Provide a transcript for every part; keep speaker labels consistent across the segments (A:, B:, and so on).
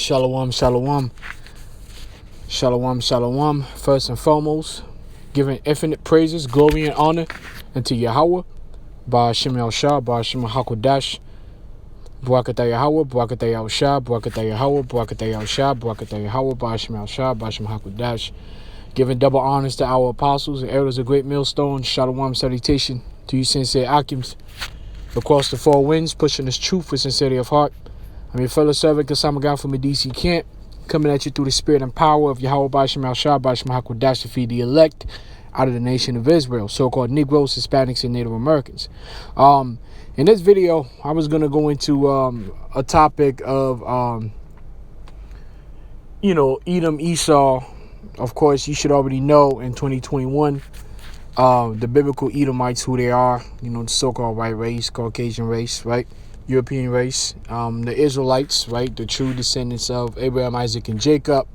A: Shalom, shalom. Shalom, shalom. First and foremost, giving infinite praises, glory, and honor unto Yahweh. Ba'ashem Shah, Ba'ashem HaKodash. Barakatah Yahweh, Barakatah Shah, Barakatah Yahweh, Barakatah Shah, Barakatah Yahweh, Ba'ashem Shah, Ba'ashem HaKodash. Giving double honors to our apostles and elders of great millstone. Shalom, salutation to you sincere Akims across the four winds, pushing this truth with sincerity of heart. I'm your fellow servant, Kasamagan from the DC camp, coming at you through the spirit and power of Yahweh Ba'ashem Shah, Ba'ashem HaKodash to feed the elect out of the nation of Israel, so-called Negroes, Hispanics, and Native Americans. In this video, I was going to go into a topic of, Edom, Esau. Of course, you should already know in 2021, the biblical Edomites, who they are, the so-called white race, Caucasian race, right? European race, the Israelites, right? The true descendants of Abraham, Isaac, and Jacob,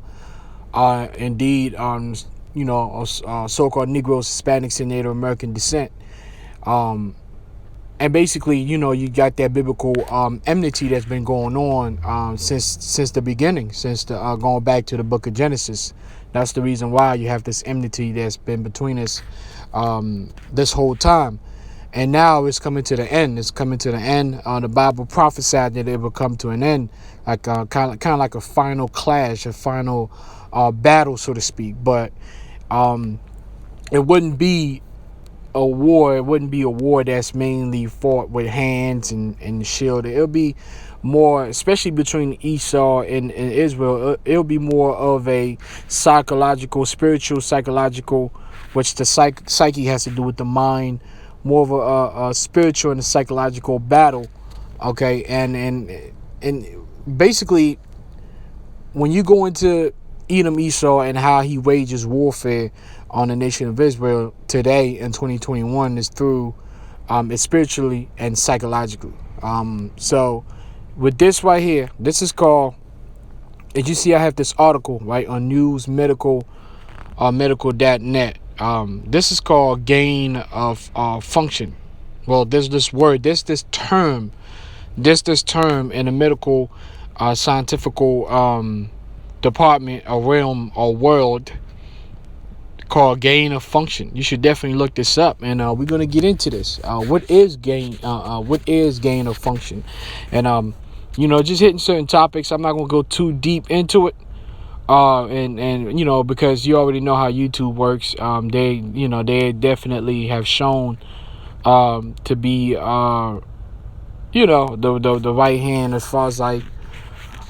A: indeed, so-called Negroes, Hispanics, and Native American descent. And basically, you got that biblical enmity that's been going on since the beginning, since going back to the book of Genesis. That's the reason why you have this enmity that's been between us this whole time. And now it's coming to the end. It's coming to the end. The Bible prophesied that it will come to an end, like kind of like a final clash, a final battle, so to speak. But it wouldn't be a war. It wouldn't be a war that's mainly fought with hands and shield. It'll be more, especially between Esau and Israel. It'll be more of a psychological, spiritual, psychological, which the psyche has to do with the mind. More of a spiritual and a psychological battle, okay? And basically, when you go into Edom, Esau, and how he wages warfare on the nation of Israel today in 2021 is through it's spiritually and psychologically. So with this right here, this is called, as you see, I have this article right on medical.net. This is called gain of function. Well, there's this word, this term in the medical scientific department or realm or world called gain of function. You should definitely look this up, and we're going to get into this. What is gain of function? And just hitting certain topics. I'm not going to go too deep into it. And because you already know how YouTube works, they definitely have shown to be the right hand as far as like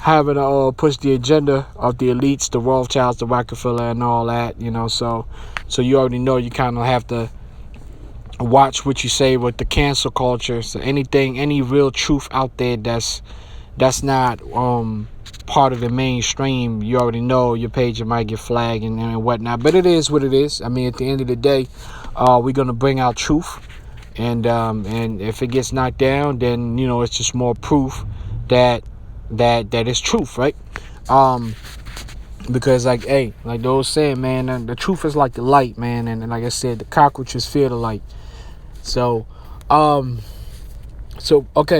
A: having to push the agenda of the elites, the Rothschilds, the Rockefeller, and all that. So you already know you kind of have to watch what you say with the cancel culture. So any real truth out there that's not part of the mainstream, you already know your page might get flagged and whatnot. But it is what it is. I mean, at the end of the day, we're gonna bring out truth, and if it gets knocked down, then it's just more proof that it's truth, right? Because like the old saying, man, the truth is like the light, man, and like I said, the cockroaches fear the light. So okay,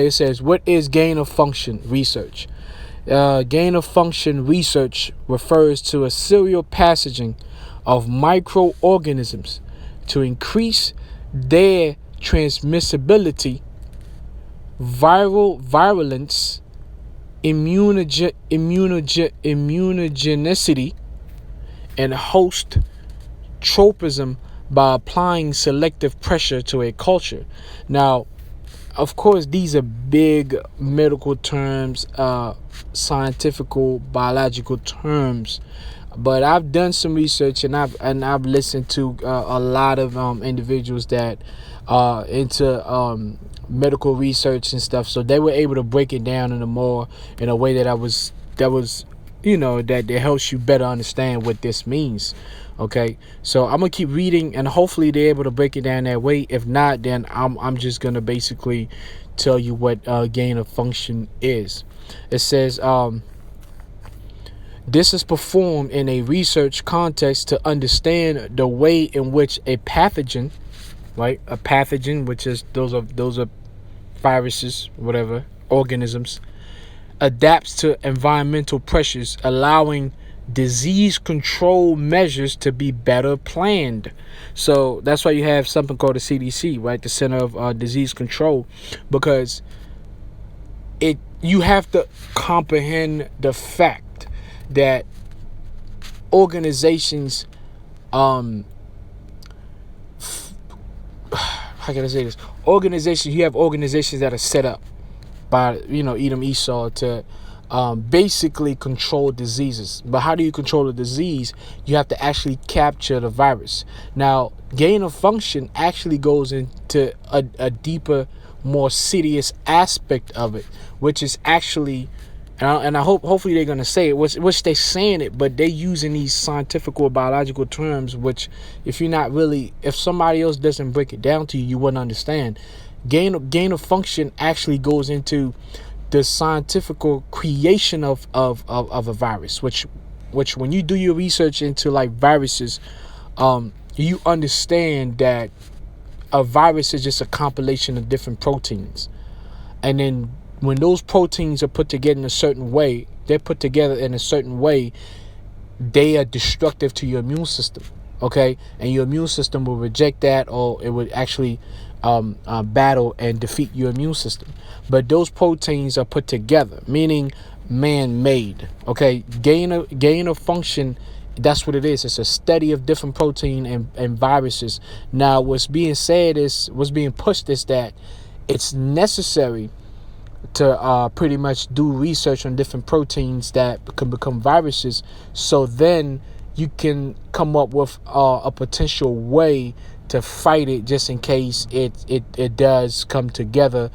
A: it says, what is gain of function research? Gain of function research refers to a serial passaging of microorganisms to increase their transmissibility, virulence, immunogenicity, and host tropism by applying selective pressure to a culture. Now, of course, these are big medical terms, scientific, biological terms, but I've done some research and I've listened to a lot of individuals that are into medical research and stuff, so they were able to break it down in a way that that helps you better understand what this means. Okay, so I'm gonna keep reading, and hopefully they're able to break it down that way. If not, then I'm just gonna basically tell you what gain of function is. It says this is performed in a research context to understand the way in which a pathogen, right? A pathogen, which is those are viruses, whatever, organisms, adapts to environmental pressures, allowing disease control measures to be better planned. So that's why you have something called the CDC, right? The Center of Disease Control, because you have to comprehend the fact that organizations, how can I say this? You have organizations that are set up by, Edom, Esau to basically control diseases. But how do you control the disease? You have to actually capture the virus. Now, gain of function actually goes into a deeper, more serious aspect of it, which is actually, and I hopefully they're going to say it, which they're saying it, but they're using these scientific or biological terms, which if somebody else doesn't break it down to you, you wouldn't understand. Gain of function actually goes into the scientific creation of a virus, which when you do your research into like viruses, you understand that a virus is just a compilation of different proteins. And then when those proteins are put together in a certain way, they are destructive to your immune system. Okay? And your immune system will reject that, or it would actually battle and defeat your immune system. But those proteins are put together, meaning man-made. Okay? Gain of function, that's what it is. It's a study of different protein and viruses. Now, what's being pushed is that it's necessary to pretty much do research on different proteins that can become viruses, so then you can come up with a potential way to fight it, just in case it does come together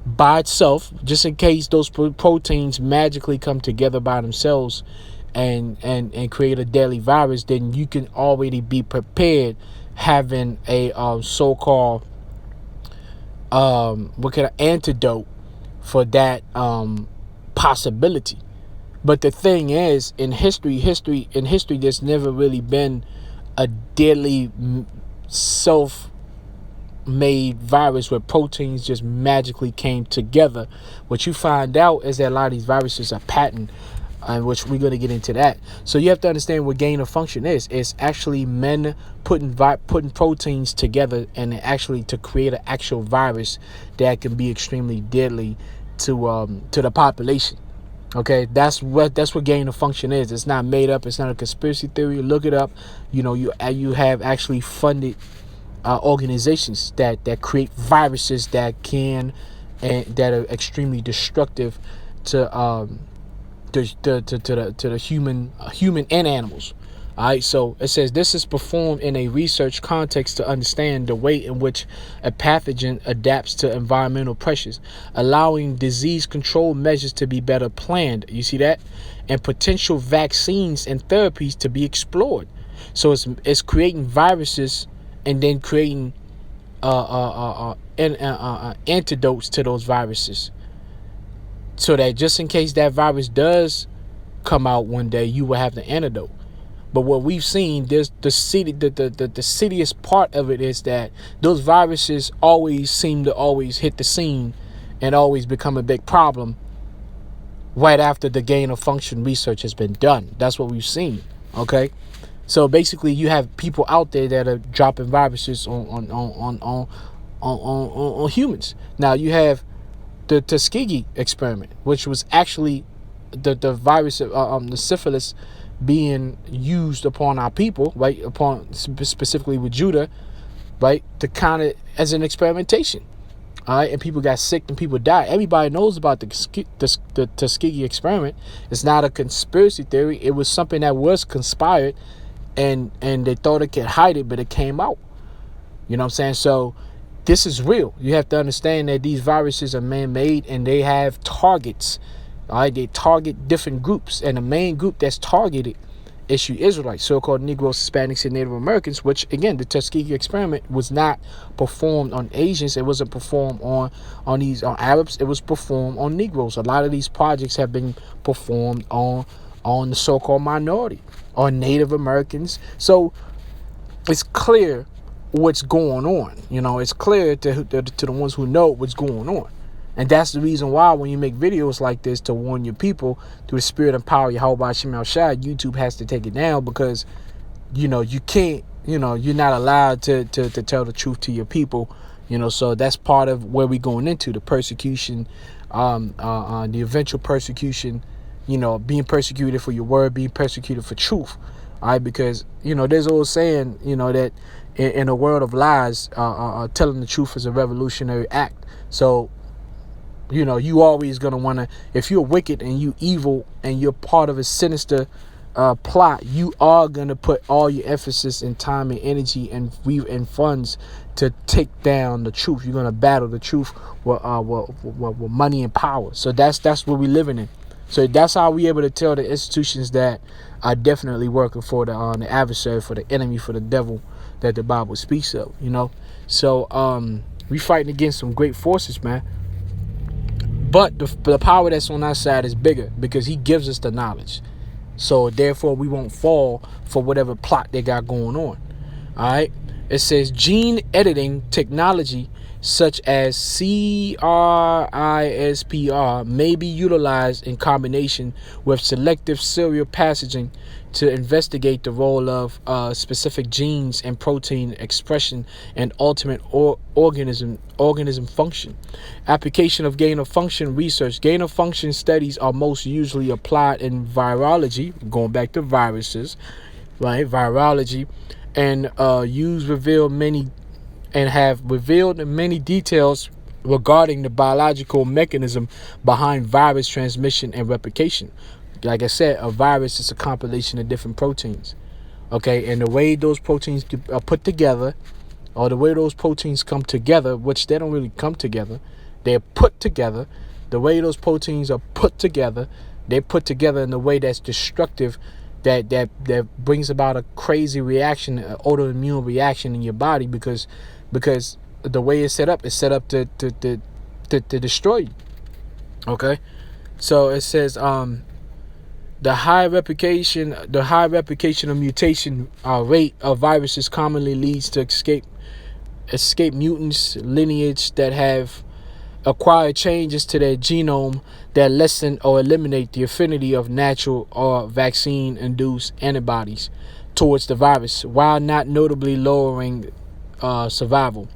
A: by itself, just in case those proteins magically come together by themselves and create a deadly virus. Then you can already be prepared, having a so-called antidote for that possibility. But the thing is, in history, there's never really been a deadly self-made virus where proteins just magically came together. What you find out is that a lot of these viruses are patent, which we're going to get into that. So you have to understand what gain of function is. It's actually men putting proteins together and actually to create an actual virus that can be extremely deadly to the population. Okay, that's what gain of function is. It's not made up. It's not a conspiracy theory. Look it up. You have actually funded organizations that create viruses that can and that are extremely destructive to the human and animals. All right, so it says this is performed in a research context to understand the way in which a pathogen adapts to environmental pressures, allowing disease control measures to be better planned. You see that? And potential vaccines and therapies to be explored. So it's creating viruses and then creating antidotes to those viruses, so that just in case that virus does come out one day, you will have the antidote. But what we've seen, there's the insidious part of it is that those viruses always seem to always hit the scene and always become a big problem right after the gain of function research has been done. That's what we've seen. Okay, so basically, you have people out there that are dropping viruses on humans. Now you have the Tuskegee experiment, which was actually the virus of the syphilis being used upon our people, right? Upon specifically with Judah, right? To kind of as an experimentation. All right, and people got sick and people died. Everybody knows about the Tuskegee experiment. It's not a conspiracy theory. It was something that was conspired, and they thought it could hide it, but it came out. You know what I'm saying? So this is real. You have to understand that these viruses are man-made and they have targets. All right, they target different groups, and the main group that's targeted is you Israelites, so-called Negroes, Hispanics, and Native Americans. Which again, the Tuskegee experiment was not performed on Asians. It wasn't performed on Arabs. It was performed on Negroes. A lot of these projects have been performed on the so-called minority, on Native Americans. So it's clear what's going on. It's clear to the ones who know what's going on. And that's the reason why when you make videos like this to warn your people through the spirit and power of Yahweh Shem Shai, YouTube has to take it down, because you can't, you're not allowed to tell the truth to your people. So that's part of where we're going into the persecution, the eventual persecution, being persecuted for your word, being persecuted for truth. All right, because there's an old saying, that in a world of lies, telling the truth is a revolutionary act. So you always gonna wanna, if you're wicked and you evil and you're part of a sinister plot, you are gonna put all your emphasis and time and energy and funds to take down the truth. You're gonna battle the truth with money and power. So that's what we're living in. So that's how we able to tell the institutions that are definitely working for the adversary, for the enemy, for the devil that the Bible speaks of. So we fighting against some great forces, man. But the power that's on our side is bigger, because he gives us the knowledge. So therefore we won't fall for whatever plot they got going on. All right. It says gene editing technology such as CRISPR may be utilized in combination with selective serial passaging to investigate the role of specific genes and protein expression and ultimate organism function. Application of gain-of-function research. Gain-of-function studies are most usually applied in virology, going back to viruses, right? Virology, and have revealed many details regarding the biological mechanism behind virus transmission and replication. Like I said, a virus is a compilation of different proteins. Okay, and the way those proteins are put together, or the way those proteins come together, which they don't really come together, they're put together. The way those proteins are put together, they're put together in a way that's destructive, that brings about a crazy reaction, an autoimmune reaction in your body, because the way it's set up to destroy you. Okay, so it says the high replication of mutation rate of viruses commonly leads to escape mutants lineage that have acquired changes to their genome that lessen or eliminate the affinity of natural or vaccine-induced antibodies towards the virus, while not notably lowering survival.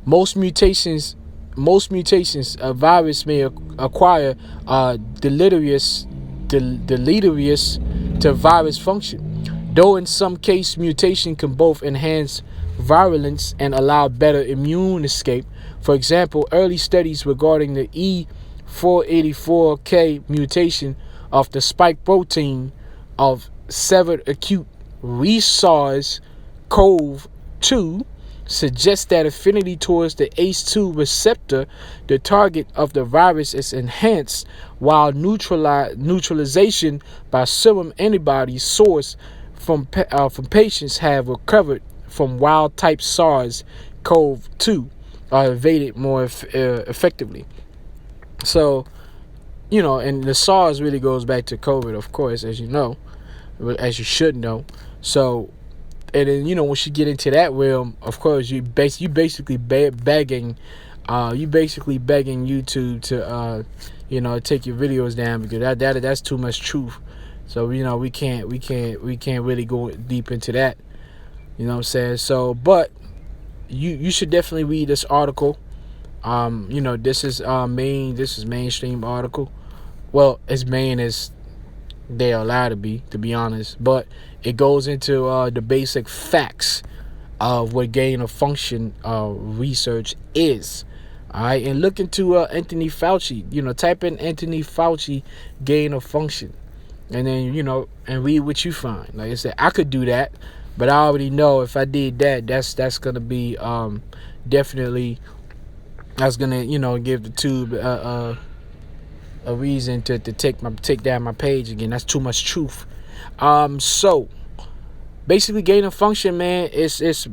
A: Most mutations a virus may acquire deleterious to virus function, though in some cases mutation can both enhance virulence and allow better immune escape. For example, early studies regarding the E484K mutation of the protein of severed acute SARS-CoV-2 suggests that affinity towards the ACE2 receptor, the target of the virus, is enhanced, while neutralization by serum antibodies sourced from patients have recovered from wild-type SARS-CoV-2 are evaded more effectively. So, and the SARS really goes back to COVID, of course, as you know, as you should know. So, and then, once you get into that realm, of course, you basically begging YouTube to, take your videos down, because that's too much truth. So, we can't really go deep into that. You know what I'm saying? So, but you should definitely read this article. This is mainstream article. Well, as main as they're allowed to be honest. But it goes into the basic facts of what gain of function research is. All right, and look into Anthony Fauci. Type in Anthony Fauci gain of function, and then and read what you find. Like I said, I could do that, but I already know if I did that, that's gonna be definitely, that's gonna give the tube a reason to take down my page again. That's too much truth. So basically, gain of function, man, is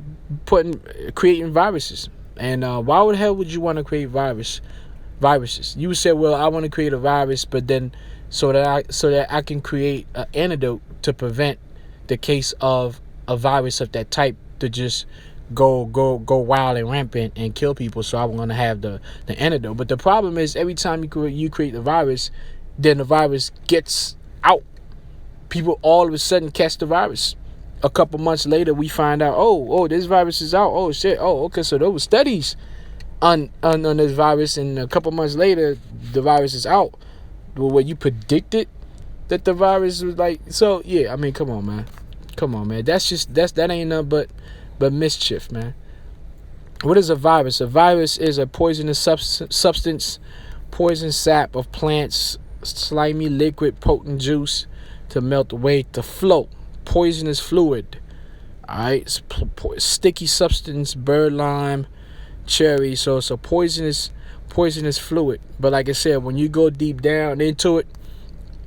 A: creating viruses. And why the hell would you want to create viruses? You would say, well, I want to create a virus, but then so that I can create an antidote to prevent the case of a virus of that type to just go wild and rampant and kill people. So I'm gonna have the antidote. But the problem is, every time you create the virus, then the virus gets out. People all of a sudden catch the virus. A couple months later, we find out, oh, this virus is out. Oh shit. Oh, okay. So there were studies on this virus, and a couple months later, the virus is out. Well, what you predicted that the virus was like. So yeah, I mean, come on, man. That ain't nothing but mischief, man. What is a virus? A virus is a poisonous substance, poison sap of plants, slimy liquid, potent juice to melt away, to float, poisonous fluid. All right, sticky substance, bird lime, cherry. So it's a poisonous fluid. But like I said, when you go deep down into it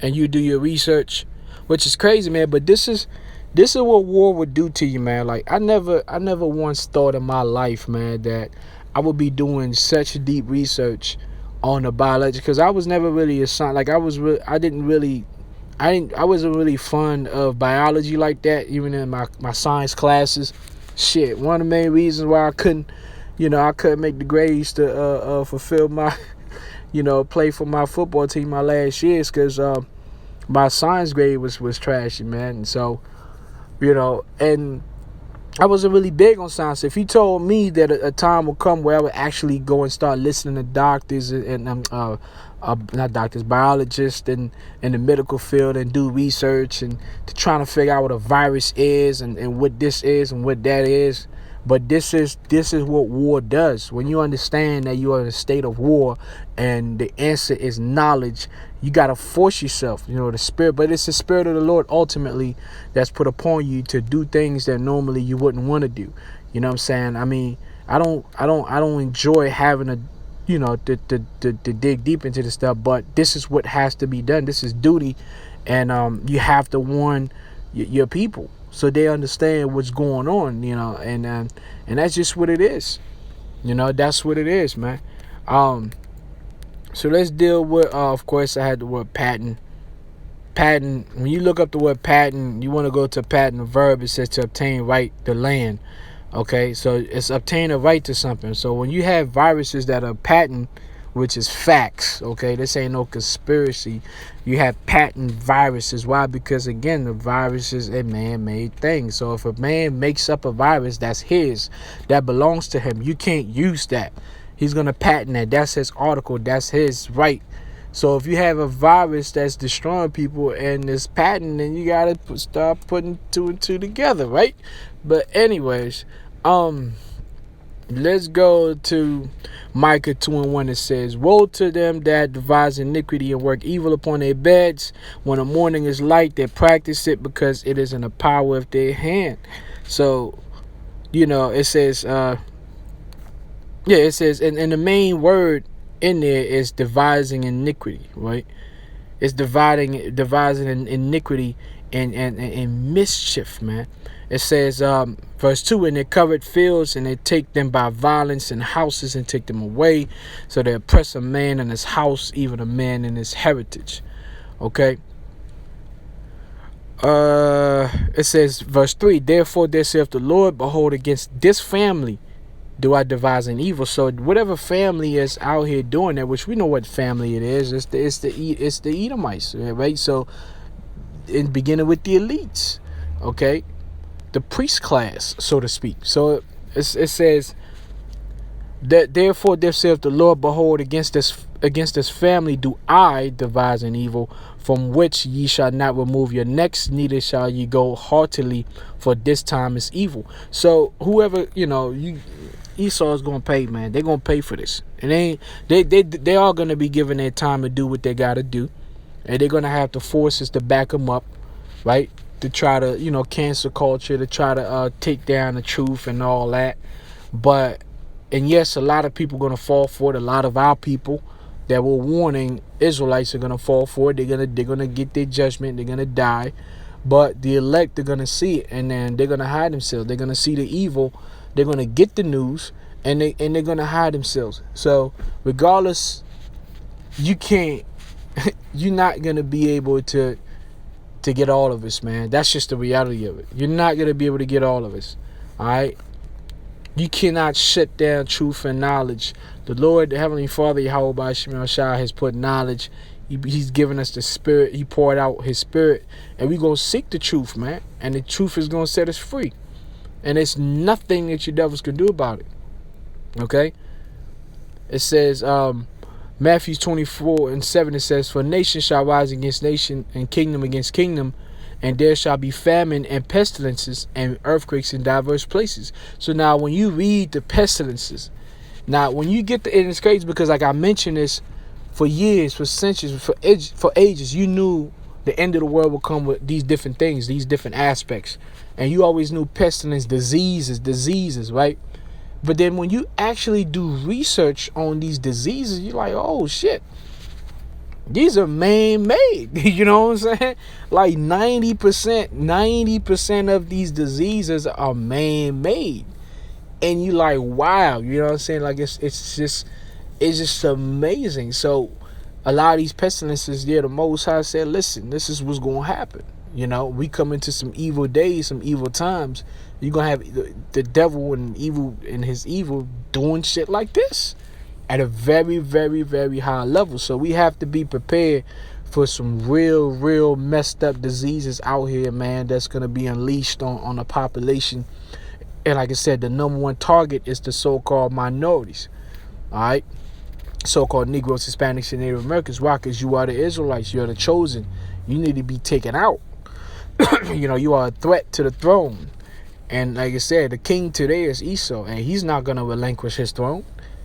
A: and you do your research, which is crazy, man. But this is what war would do to you, man. Like I never once thought in my life, man, that I would be doing such deep research on the biology, because I was never really a science. Like I wasn't really fond of biology like that, even in my science classes. Shit, one of the main reasons why I couldn't make the grades to fulfill my, play for my football team my last year is because my science grade was trashy, man. And so, and I wasn't really big on science. If you told me that a time will come where I would actually go and start listening to doctors and not doctors, biologists and in the medical field, and do research and to trying to figure out what a virus is and what this is and what that is. But this is what war does. When you understand that you are in a state of war and the answer is knowledge, you got to force yourself, the spirit. But it's the spirit of the Lord ultimately that's put upon you to do things that normally you wouldn't want to do. You know what I'm saying? I mean, I don't enjoy having to dig deep into this stuff, but this is what has to be done. This is duty, and you have to warn your people so they understand what's going on, and that's just what it is. That's what it is, man. So let's deal with, of course, I had the word patent. Patent, when you look up the word patent, you want to go to patent, verb. It says to obtain right to land. Okay, so it's obtain a right to something. So when you have viruses that are patent, which is facts, okay, this ain't no conspiracy. You have patent viruses. Why? Because again, the virus is a man-made thing. So if a man makes up a virus, that's his, that belongs to him. You can't use that. He's gonna patent that. That's his article. That's his right. So if you have a virus that's destroying people and it's patent, then you gotta start putting two and two together, right? But anyways, let's go to Micah 2:1. It says, "Woe to them that devise iniquity and work evil upon their beds. When the morning is light, they practice it, because it is in the power of their hand." So, it says, it says, and the main word in there is devising iniquity, right? It's devising iniquity and mischief, man. It says, verse 2, "And they covered fields, and they take them by violence, and houses, and take them away. So they oppress a man in his house, even a man in his heritage." Okay. It says, verse 3, "Therefore there saith the Lord, behold, against this family do I devise an evil." So whatever family is out here doing that, which we know what family it is, it's the Edomites, right? So in beginning with the elites, okay, the priest class, so to speak. So it says that, "Therefore there saith the Lord, behold, against this family do I devise an evil, from which ye shall not remove your necks, neither shall ye go haughtily, for this time is evil." So whoever, Esau is gonna pay, man. They're gonna pay for this, and they are gonna be given their time to do what they gotta do, and they're gonna have the forces to back them up, right? To try to, cancel culture, to try to take down the truth and all that. But, and yes, a lot of people are gonna fall for it. A lot of our people that were warning Israelites are gonna fall for it. They're gonna get their judgment. They're gonna die. But the elect are gonna see it, and then they're gonna hide themselves. They're gonna see the evil. They're gonna get the news, and they're gonna hide themselves. So regardless, you can't. You're not gonna be able to get all of us, man. That's just the reality of it. You're not gonna be able to get all of us. All right. You cannot shut down truth and knowledge. The Lord, the Heavenly Father, Yahweh B'Shem Shai, has put knowledge. He's given us the Spirit. He poured out His Spirit. And we're going to seek the truth, man. And the truth is going to set us free. And there's nothing that you devils can do about it. Okay? It says, Matthew 24:7, it says, "For nation shall rise against nation, and kingdom against kingdom, and there shall be famine and pestilences and earthquakes in diverse places." So now when you read the pestilences, now when you get and it's crazy because like I mentioned this for years, for centuries, for ages, you knew the end of the world would come with these different things, these different aspects. And you always knew pestilence, diseases, right? But then when you actually do research on these diseases, you're like, oh shit, these are man-made. You know what I'm saying? Like 90% of these diseases are man-made. And you like, wow, you know what I'm saying? Like it's just amazing. So a lot of these pestilences, the Most High said, listen, this is what's gonna happen. You know, we come into some evil days, some evil times. You're gonna have the devil and his evil doing shit like this at a very, very, very high level. So we have to be prepared for some real messed up diseases out here, man, that's gonna be unleashed on the population. And like I said, the number one target is the so-called minorities. All right, so-called Negroes, Hispanics, and Native Americans. Why? Because you are the Israelites. You are the chosen. You need to be taken out. You know, you are a threat to the throne. And like I said, the king today is Esau, and he's not going to relinquish his throne.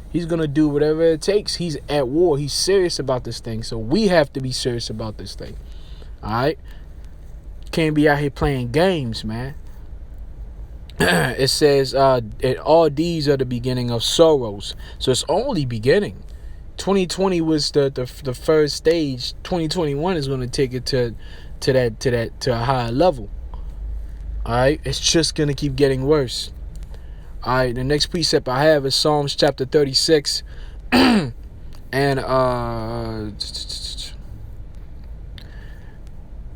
A: He's going to do whatever it takes. He's at war. He's serious about this thing. So we have to be serious about this thing. All right? Can't be out here playing games, man. It says, all these are the beginning of sorrows. So it's only beginning. 2020 was the first stage. 2021 is going to take it to a higher level. All right, it's just going to keep getting worse. All right, the next precept I have is Psalms chapter 36 and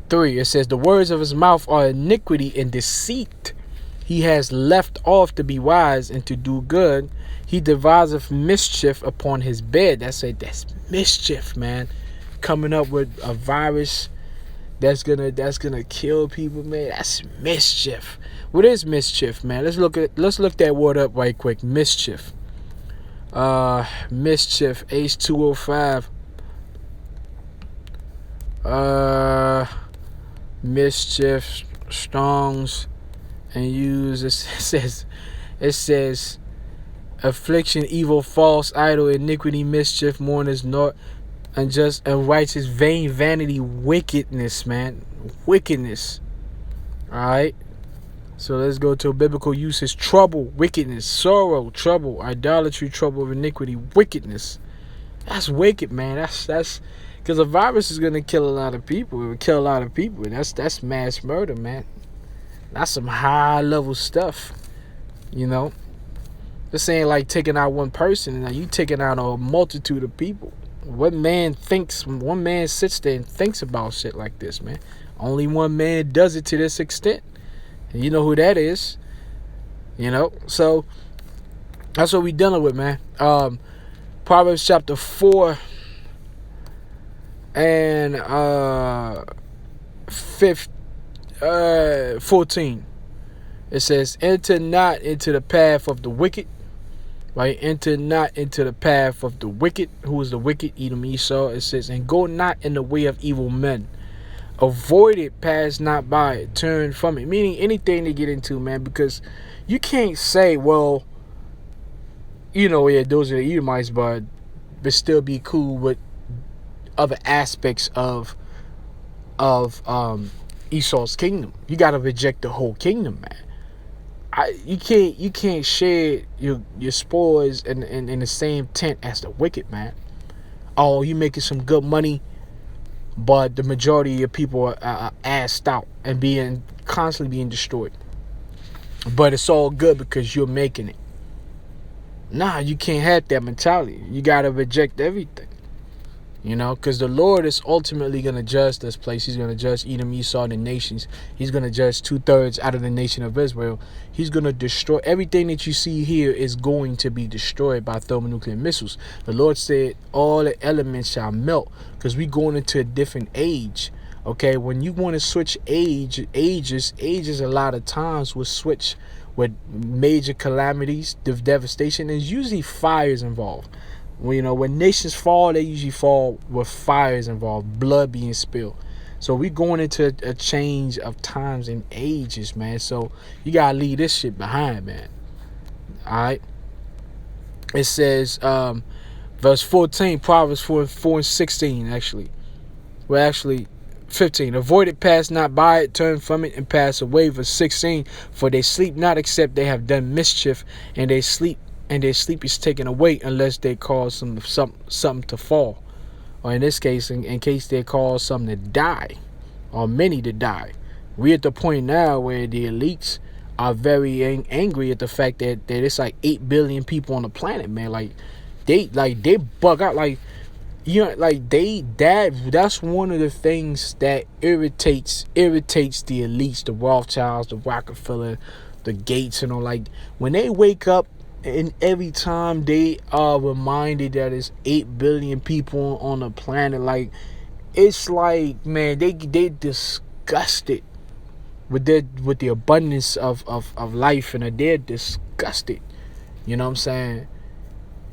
A: 3. It says, "The words of his mouth are iniquity and deceit. He has left off to be wise and to do good. He deviseth mischief upon his bed." That's mischief, man. Coming up with a virus that's gonna kill people, man. That's mischief. What is mischief, man? Let's look that word up right quick. Mischief. Mischief. H205. Mischief. Strong's and use. It says affliction, evil, false, idle, iniquity, mischief, mourners, naught, unjust, unrighteous, vain, vanity, wickedness, man. Wickedness. Alright. So let's go to biblical uses. Trouble, wickedness, sorrow, trouble, idolatry, trouble of iniquity, wickedness. That's wicked, man. That's because a virus is gonna kill a lot of people. It will kill a lot of people. And that's mass murder, man. That's some high level stuff. You know? This ain't like taking out one person. Now you taking out a multitude of people. One man sits there and thinks about shit like this, man. Only one man does it to this extent. And you know who that is. You know? So that's what we dealing with, man. Proverbs chapter 4 and 14. It says, "Enter not into the path of the wicked." Right? "Enter not into the path of the wicked." Who is the wicked? Edom, Esau. It says, "And go not in the way of evil men. Avoid it, pass not by it, turn from it." Meaning anything to get into, man, because you can't say, well, you know, yeah, those are the Edomites, but still be cool with other aspects of Esau's kingdom. You got to reject the whole kingdom, man. You can't share your spoils in the same tent as the wicked, man. Oh, you making some good money, but the majority of your people are assed out and constantly being destroyed. But it's all good because you're making it. Nah, you can't have that mentality. You gotta reject everything. You know, because the Lord is ultimately going to judge this place. He's going to judge Edom, Esau, and the nations. He's going to judge 2/3 out of the nation of Israel. He's going to destroy everything that you see here is going to be destroyed by thermonuclear missiles. The Lord said all the elements shall melt because we're going into a different age. Okay, when you want to switch ages a lot of times will switch with major calamities, devastation. There's usually fires involved. When nations fall, they usually fall with fires involved, blood being spilled. So we going into a change of times and ages, man. So you gotta leave this shit behind, man. All right. It says, verse 14, Proverbs 4:16, actually. Well, actually, 15. Avoid it, pass not by it, turn from it, and pass away. Verse 16. For they sleep not, except they have done mischief, and their sleep is taken away, unless they cause something to fall, or in this case, in case they cause something to die, or many to die. We're at the point now where the elites are very angry at the fact that it's like 8 billion people on the planet, man. They bug out, that's one of the things that irritates the elites, the Rothschilds, the Rockefeller, the Gates, when they wake up. And every time they are reminded that it's 8 billion people on the planet, it's like, man, they disgusted with the abundance of life, and they're disgusted. You know what I'm saying?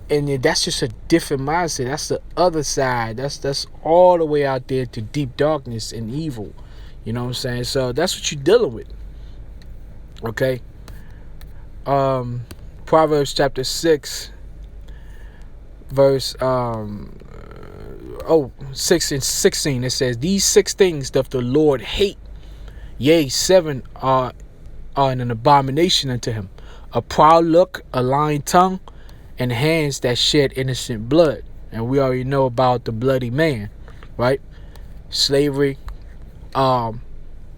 A: And that's just a different mindset. That's the other side. That's all the way out there to deep darkness and evil. You know what I'm saying? So that's what you're dealing with. Okay. Proverbs chapter 6, verse 6 and 16. It says, these 6 things doth the Lord hate, yea, 7 are an abomination unto him: a proud look, a lying tongue, and hands that shed innocent blood. And we already know about the bloody man, right? Slavery,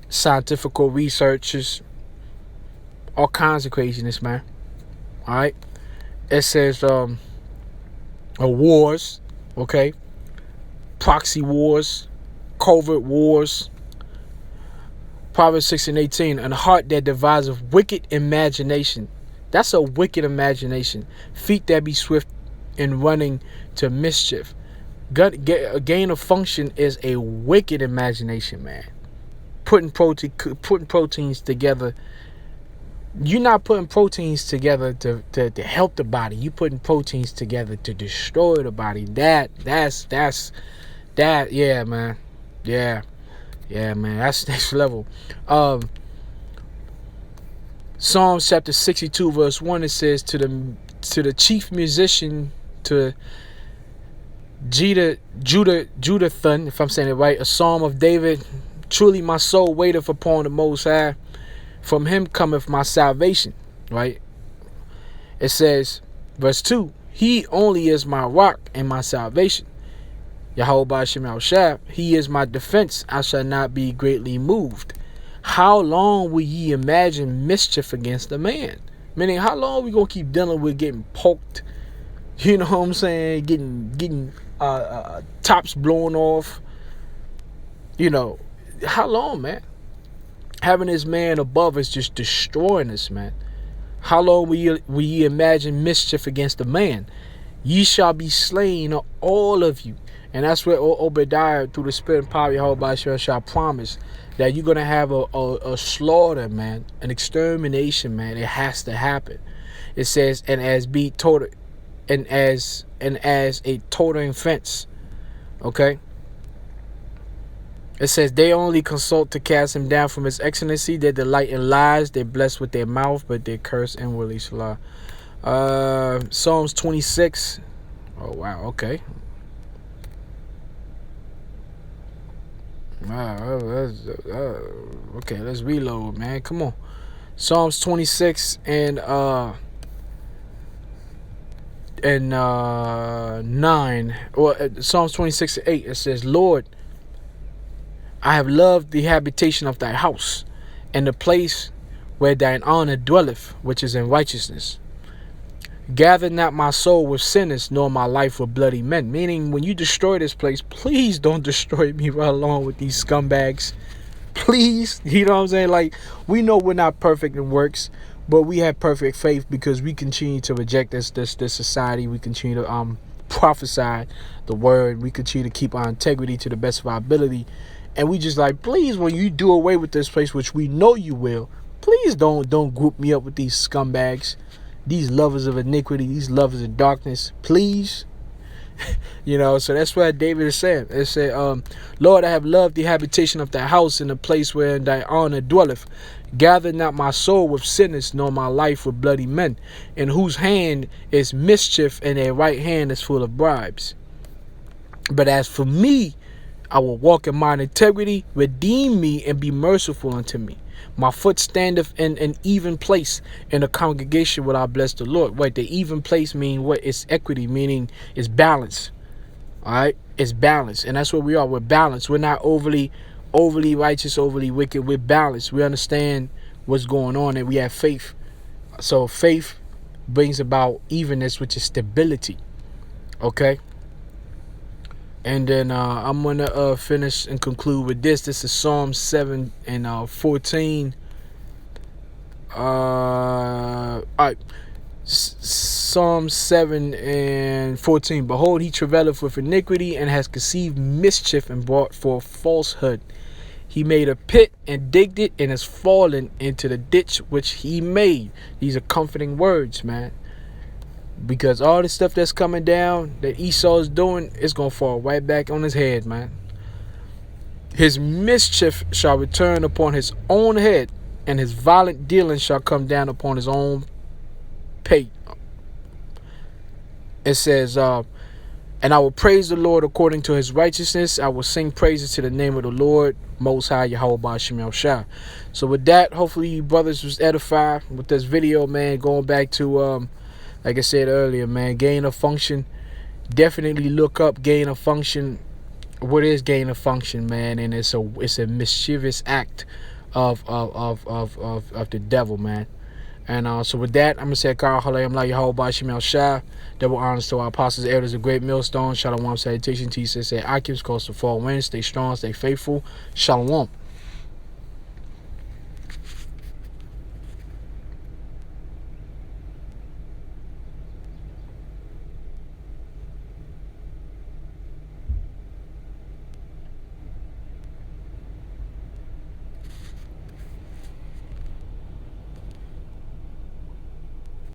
A: scientific researchers, all kinds of craziness, man. All right. It says wars, okay? Proxy wars, covert wars. Proverbs 6 and 18. An heart that deviseth wicked imagination. That's a wicked imagination. Feet that be swift in running to mischief. Gain of function is a wicked imagination, man. Putting proteins together. You're not putting proteins together to help the body. You're putting proteins together to destroy the body. That's yeah, man. Yeah, man. That's next level. Psalms chapter 62 verse 1, it says, to the chief musician, to Judathan, if I'm saying it right, a psalm of David. Truly my soul waiteth upon the Most High. From him cometh my salvation, right? It says, verse 2, he only is my rock and my salvation. Yahweh Shemel Shah, he is my defense, I shall not be greatly moved. How long will ye imagine mischief against a man? Meaning, how long are we going to keep dealing with getting poked? You know what I'm saying? Getting tops blown off. How long, man? Having this man above us just destroying us, man. How long will ye imagine mischief against a man? Ye shall be slain, all of you. And that's where Obadiah, through the spirit and power of Yahweh, shall promise that you're going to have a slaughter, man. An extermination, man. It has to happen. It says, and as a tottering fence. Okay? It says, they only consult to cast him down from his excellency. They delight in lies. They bless with their mouth, but they curse inwardly. Salah. Psalms 26. Oh, wow. Okay. Okay, let's reload, man. Come on. Psalms 26 and 9. Or Psalms 26 and 8. It says, Lord, I have loved the habitation of thy house, and the place where thine honor dwelleth, which is in righteousness. Gather not my soul with sinners, nor my life with bloody men. Meaning, when you destroy this place, please don't destroy me right along with these scumbags. Please, you know what I'm saying? Like, we know we're not perfect in works, but we have perfect faith because we continue to reject this society. We continue to prophesy the word. We continue to keep our integrity to the best of our ability. And we just like, please, when you do away with this place, which we know you will, please don't group me up with these scumbags, these lovers of iniquity, these lovers of darkness, please. You know, so that's what David is saying. It said, Lord, I have loved the habitation of thy house, in the place wherein thy honor dwelleth. Gather not my soul with sinners, nor my life with bloody men, in whose hand is mischief, and their right hand is full of bribes. But as for me, I will walk in mine integrity. Redeem me and be merciful unto me. My foot standeth in an even place. In the congregation will I bless the Lord. What the even place mean? What? It's equity, meaning it's balance. All right, it's balance, and that's what we are. We're balanced. We're not overly righteous, overly wicked. We're balanced. We understand what's going on, and we have faith. So faith brings about evenness, which is stability. Okay. And then I'm going to finish and conclude with this. This is Psalm 7 and 14. All right. Psalm 7 and 14. Behold, he travaileth with iniquity, and has conceived mischief, and brought forth falsehood. He made a pit and digged it, and has fallen into the ditch which he made. These are comforting words, man. Because all the stuff that's coming down that Esau is doing, is going to fall right back on his head, man. His mischief shall return upon his own head, and his violent dealings shall come down upon his own pate. It says, and I will praise the Lord according to his righteousness. I will sing praises to the name of the Lord Most High, Yahweh Ba'Shem Yahushua. So with that, hopefully you brothers was edified with this video, man. Going back to like I said earlier, man, gain of function. Definitely look up gain of function. What is gain of function, man? And it's a mischievous act of the devil, man. And so with that, I'm gonna say Kara Halayim La Yahweh Ba'Shem Yahushua. Double honors to our apostles, elders, of great millstone. Shalom, salutation to you, say Akim's coast to fall winds. Stay strong, stay faithful. Shalom.